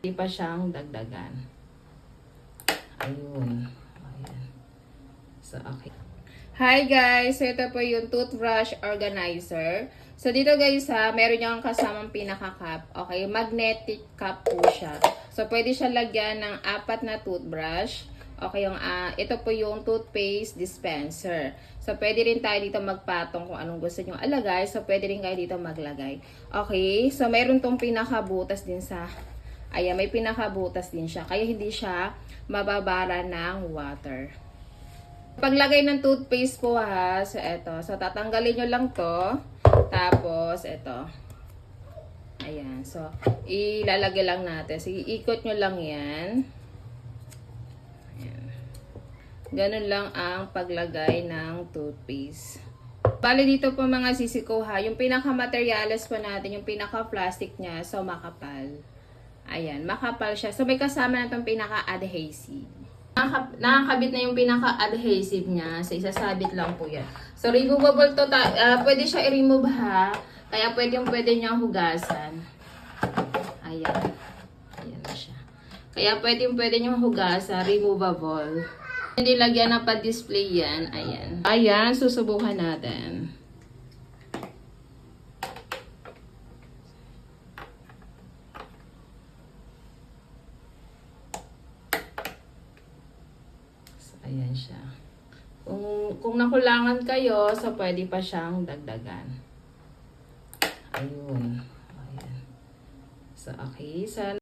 Hindi pa siyang dagdagan. Ayun. Ayan. So, okay. Hi guys! So, ito po yung toothbrush organizer. So, dito guys ha, meron niyang kasamang pinaka-cup. Okay, magnetic cup po siya. So, pwede siya lagyan ng 4 na toothbrush. Okay, ito po yung toothpaste dispenser. So, pwede rin tayo dito magpatong kung anong gusto nyo alagay. So, pwede rin kayo dito maglagay. Okay, so meron tong pinakabutas din sa... Ayan, may pinakabutas din siya. Kaya hindi siya mababara ng water. Paglagay ng toothpaste po ha, so eto. So, tatanggalin nyo lang to. Tapos, eto. Ayan. So, ilalagay lang natin. Sige, ikot nyo lang yan. Ayan. Ganun lang ang paglagay ng toothpaste. Bali dito po mga sisiko ha, yung pinaka-materials po natin, yung pinaka-plastic niya, so makapal. Ayan, makapal siya. So, may kasama na itong pinaka-adhesive. Nakakabit na yung pinaka-adhesive niya. So, isasabit lang po yan. So, removable to. Pwede siya i-remove ha. Kaya pwede niyang hugasan. Ayan. Ayan na siya. Kaya pwede niyang hugasan. Removable. Hindi lagyan na pa-display yan. Ayan. Ayan, susubukan natin. Ayan siya. Kung nakulangan kayo, so pwede pa siyang dagdagan. Ayun. Ayan. So, okay. So,